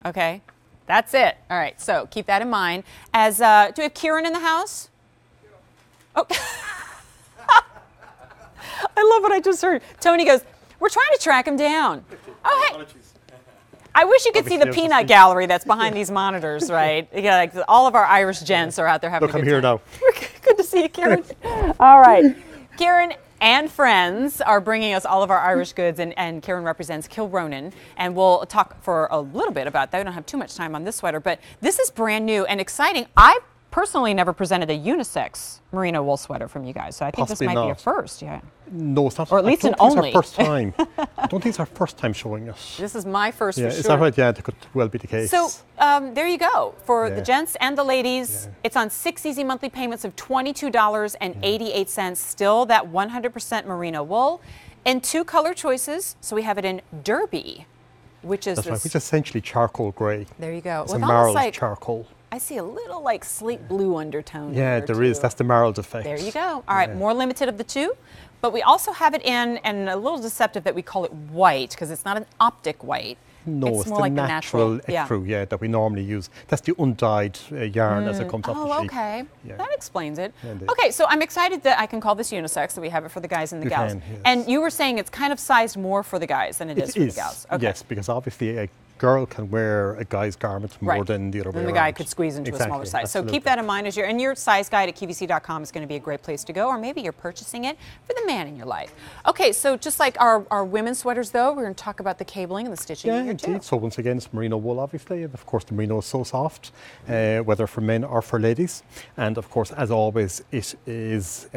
Okay, that's it. All right, so keep that in mind. As do we have Kieran in the house? Oh, I love what I just heard. Tony goes, "We're trying to track him down." Oh, hey. I wish you could see the peanut gallery that's behind these monitors, right? Yeah, like all of our Irish gents are out there having a good time. Look, I'm here now. Good to see you, Kieran. All right. Kieran and friends are bringing us all of our Irish goods, and Kieran represents Kilronan, and we'll talk for a little bit about that. We don't have too much time on this sweater, but this is brand new and exciting. I personally never presented a unisex merino wool sweater from you guys, so I think Possibly this might be not. a first, yeah. No, it's not. Or at least an I don't think only. it's our first time. I don't think it's our first time showing it. This is my first Yeah, for sure. is that right? Yeah, that could well be the case. So there you go. For the Yeah. gents and the ladies, it's on 6 easy monthly payments of $22.88. Still that 100% merino wool. And 2 color choices. So we have it in Derby, which is That's right, which is essentially charcoal grey. There you go. It's With a almost marled like, charcoal. I see a little like slate blue undertone. Yeah, there is. That's the marled effect. There you go. All right, more limited of the 2. But we also have it in, and a little deceptive that we call it white, because it's not an optic white. No, it's more the like natural the natural. ecru, that we normally use. That's the undyed yarn as it comes off the Oh, sheep. okay. Yeah. That explains it. Indeed. Okay, so I'm excited that I can call this unisex, that we have it for the guys and the You gals. can, yes. And you were saying it's kind of sized more for the guys than it is for the gals. Okay. Yes, because obviously a girl can wear a guy's garment more than the other way And the around. guy could squeeze into a smaller Exactly, size. So absolutely. keep that in mind and your size guide at QVC.com is going to be a great place to go, or maybe you're purchasing it for the man in your life. Okay, so just like our women's sweaters though, we're going to talk about the cabling and the stitching Yeah, here indeed. too. So once again, it's merino wool, obviously, and of course the merino is so soft, whether for men or for ladies. And of course, as always, it is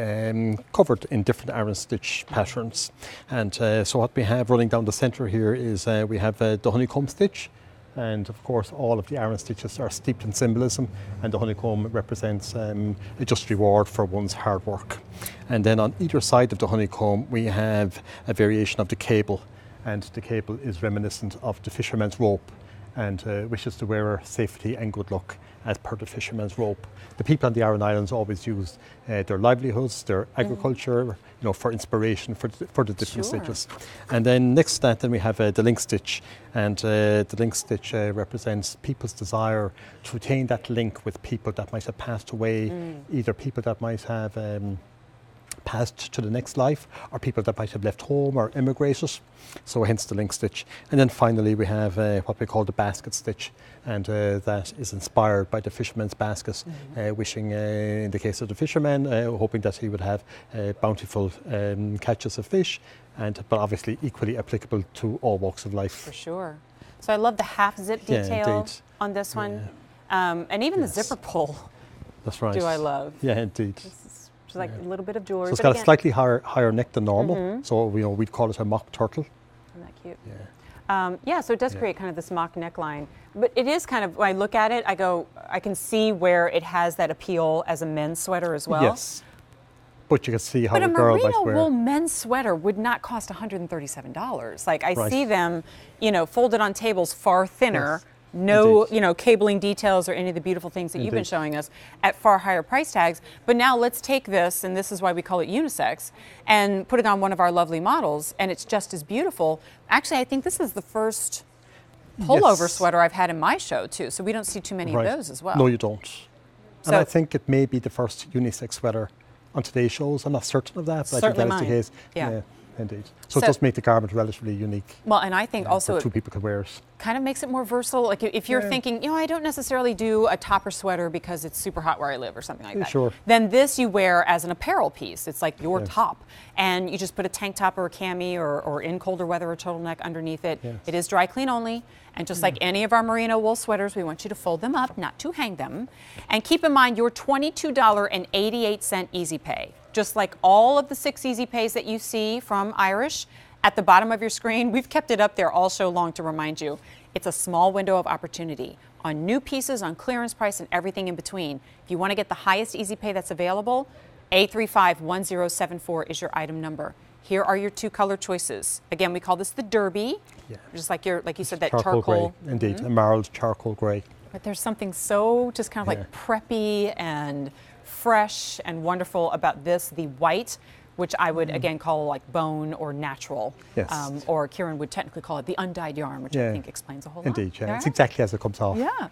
covered in different Aran stitch patterns. And so what we have running down the centre here is we have the honeycomb stitch. And of course, all of the Aran stitches are steeped in symbolism, and the honeycomb represents a just reward for one's hard work. And then on either side of the honeycomb, we have a variation of the cable, and the cable is reminiscent of the fisherman's rope, and wishes the wearer safety and good luck as per the fisherman's rope. The people on the Aran Islands always use their livelihoods, their agriculture, for inspiration for the different stitches. And then next to that, then we have the link stitch, and the link stitch represents people's desire to retain that link with people that might have passed away, either people that might have passed to the next life, or people that might have left home or immigrated, so hence the link stitch. And then finally we have what we call the basket stitch, and that is inspired by the fisherman's basket, wishing, in the case of the fisherman, hoping that he would have bountiful catches of fish, but obviously equally applicable to all walks of life. For sure. So I love the half zip detail on this one, and even the zipper pull. That's right. Do I love? Yeah, indeed. Just like a little bit of jewelry. So it's got a slightly higher neck than normal, so we'd call it a mock turtle. Isn't that cute? Yeah. So it does create kind of this mock neckline, but it is kind of, when I look at it, I can see where it has that appeal as a men's sweater as well. Yes. But you can see how but a girl might merino wear. wool men's sweater would not cost $137. Like I see them, folded on tables far thinner. Yes. No, Indeed. Cabling details or any of the beautiful things that you've been showing us at far higher price tags. But now let's take this, and this is why we call it unisex, and put it on one of our lovely models, and it's just as beautiful. Actually, I think this is the first pullover sweater I've had in my show too, so we don't see too many of those as well. No, you don't. So and I think it may be the first unisex sweater on today's shows. I'm not certain of that, but I think that is the case. Yeah. Indeed. So it does make the garment relatively unique. Well, and I think also where two people could wear it. Kind of makes it more versatile. Like if you're thinking, I don't necessarily do a topper sweater because it's super hot where I live or something like that. Sure. Then this you wear as an apparel piece. It's like your top. And you just put a tank top or a cami or in colder weather a turtleneck underneath it. Yes. It is dry clean only. And just like any of our merino wool sweaters, we want you to fold them up, not to hang them. And keep in mind your $22.88 easy pay. Just like all of the 6 easy pays that you see from Irish, at the bottom of your screen, we've kept it up there all show long to remind you. It's a small window of opportunity on new pieces, on clearance price, and everything in between. If you want to get the highest easy pay that's available, A351074 is your item number. Here are your 2 color choices. Again, we call this the Derby, just like you said, that charcoal. Gray. Indeed, a marled charcoal grey. But there's something so just kind of like preppy and fresh and wonderful about this, the white which I would again call like bone or natural. Yes. Or Kieran would technically call it the undyed yarn, which I think explains a whole lot. Indeed, yeah. All It's right? exactly as it comes off. Yeah.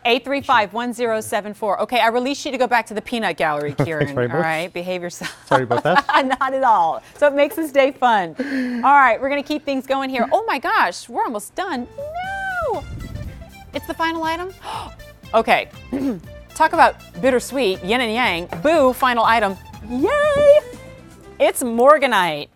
835-1074. Okay, I released you to go back to the peanut gallery, Kieran. very much. All right, behave yourself. Sorry about that. Not at all. So it makes this day fun. All right, we're going to keep things going here. Oh my gosh, we're almost done. No! It's the final item? Okay. Talk about bittersweet, yin and yang. Boo, final item. Yay! It's Morganite.